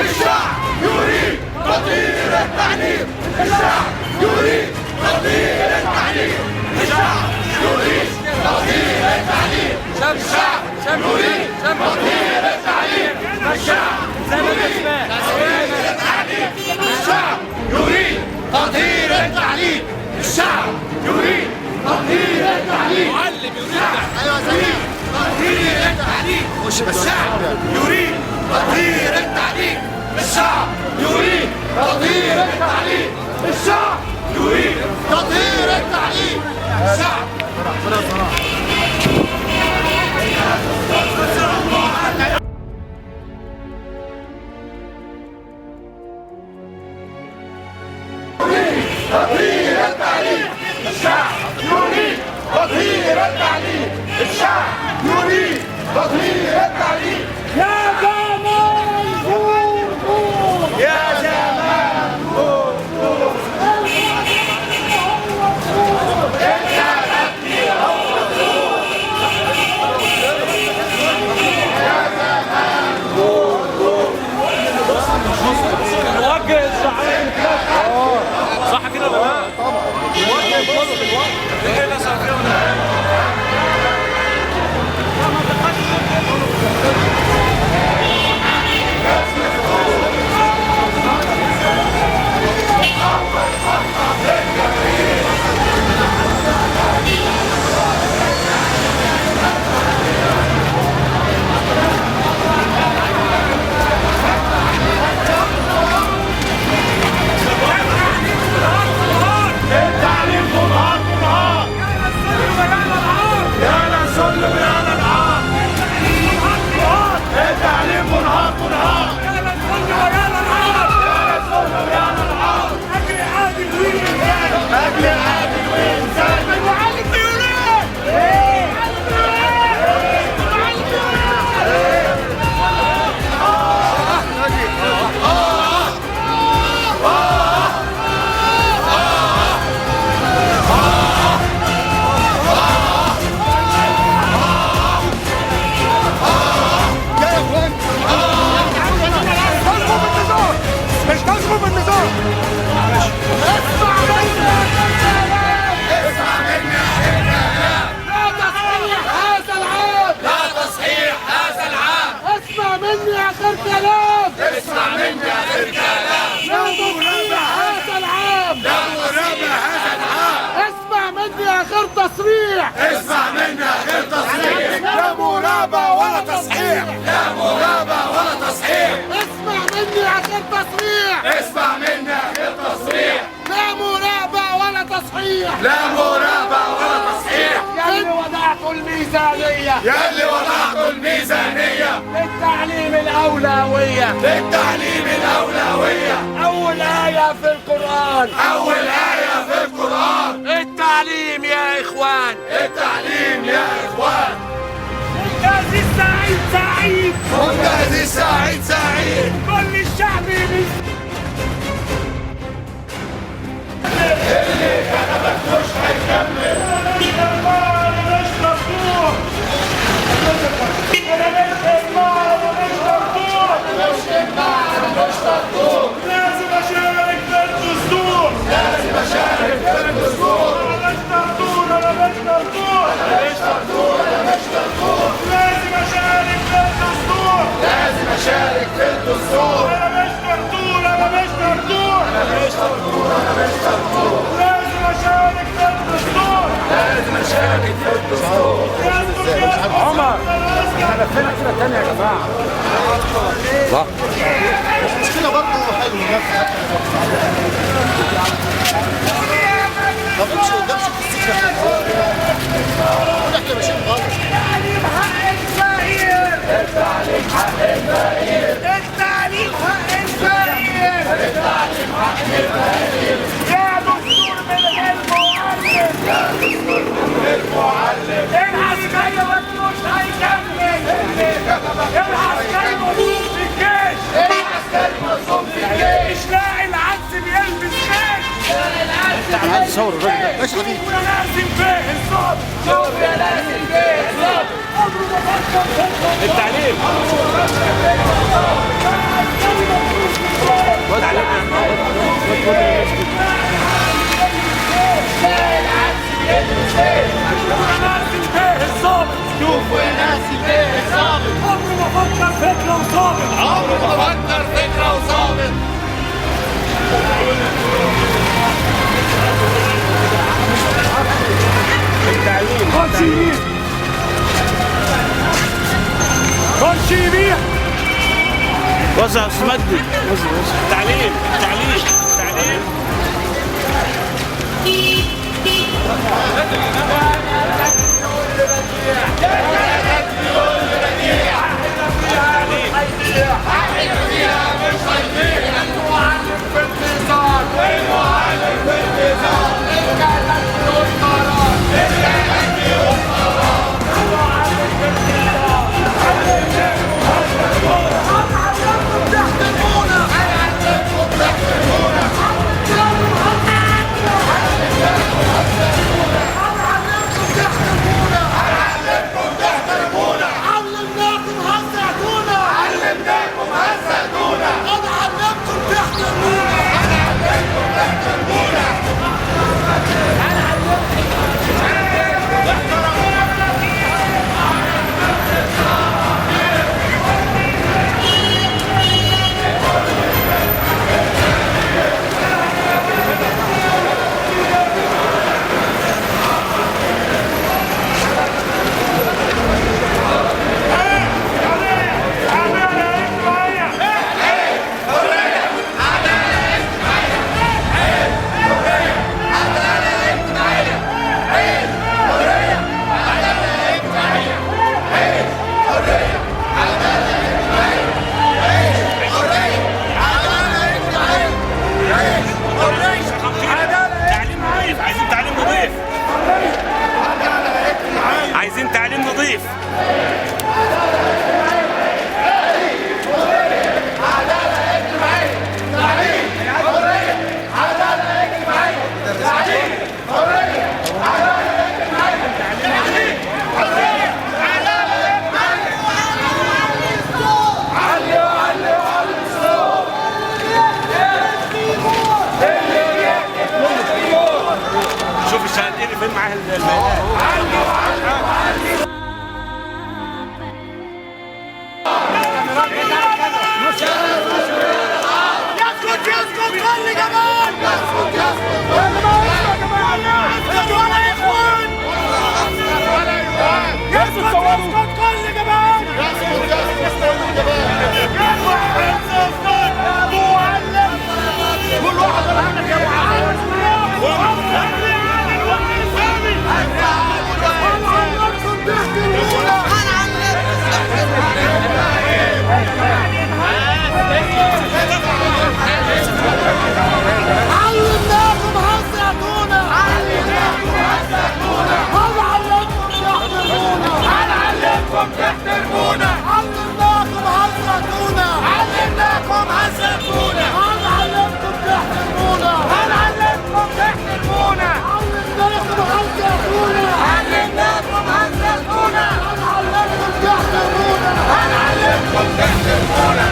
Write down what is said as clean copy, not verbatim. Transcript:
الشعب يريد تطهير التعليم. الشعب يريد تطهير التعليم. الشعب يريد تطهير التعليم. الشعب يريد تطهير التعليم. الشعب يريد تطهير التعليم. الشعب يريد تطهير التعليم. الشعب يريد تطهير التعليم. معلم يريد تطهير التعليم. الشعب يريد تطهير التعليم. الشعب يريد تطهير التعليم. الشعب يريد تطهير التعليم. الشعب تطهير التعليم. الشعب يريد تطهير التعليم. الشعب يريد تطهير التعليم. يا زمان قوم قوم. يا زمان قوم قوم. انت نبني هو الطور. يا زمان قوم قوم. نوجه الشعب صح كده ولا لا؟ طبعا نوجه الوضع بالوضع. ايه اللي صار فيه ولا تصحيح. اسمع مني غير تصحيح. لا مرابى ولا تصحيح. لا مرابى ولا تصحيح. اسمع مني غير تصحيح. اسمع مني غير تصحيح. لا مرابى ولا تصحيح. لا مرابى ولا تصحيح. يلي وضعتوا الميزانية. يلي وضعتوا الميزانية. للتعليم الأولوية. للتعليم الأولوية. أول آية في القرآن. أول آية في القرآن. التعليم يا إخوان. التعليم يا إخوان. منتهز السعيد سعيد. منتهز السعيد سعيد. كل الشعب اللي كتبك مش هيكمل. مش مفتوح. أنا مش إجماع ومش مفتوح. مش إجماع ومش مفتوح. لازم أشارك في الدستور. لازم أشارك في الدستور. أنا مش مفتوح. أنا مش مفتوح. أنا مش مفتوح. أنا مش مفتوح. لازم أشارك في الدستور. لازم أشارك في الدستور. أنا مش مفتوح. أنا مش مفتوح. أنا مش مفتوح. أنا مش مفتوح. لازم أشارك في الدستور. لازم أشارك في الدستور. عمر انا فين كده تاني يا جماعه. صح مش كده برضه حلو طب امشي قدام شوف السكه احنا ماشيين غلط. التعليم حق الفقير. التعليم حق الفقير. التعليم حق الفقير. التعليم حق الفقير. يا دكتور من غير معلم. يا دكتور من غير معلم. العسكري مش هيكمل. العسكري مظلوم في الجيش. العسكري مظلوم في الجيش. مش لاقي العز بيلبس خيش. تعال عايز صور الراجل ده ماشي حبيبي. شوف يا لازم فيه الصوت. شوف يا لازم فيه الصوت. التعليم وبفكر فكرة وصابر. خش يمين خش يمين. بص يا استاذ مجدي، تعليم تعليم تعليم. عايزين تعليم نظيف. شوف الشهادتين فين معاه يسكت خلي جمال. يسكت ولا يخون. يسكت خلي جمال. معلم كل واحد عنك يا علمناكم هالزيتونة. هنعلمكم تحترمونا. علمناكم هالزيتونة. علمناكم هالزيتونة. هنعلمكم تحترمونا. هنعلمكم تحترمونا. علمناكم هالزيتونة. علمناكم هالزيتونة. هنعلمكم تحترمونا. هنعلمكم تحترمونا.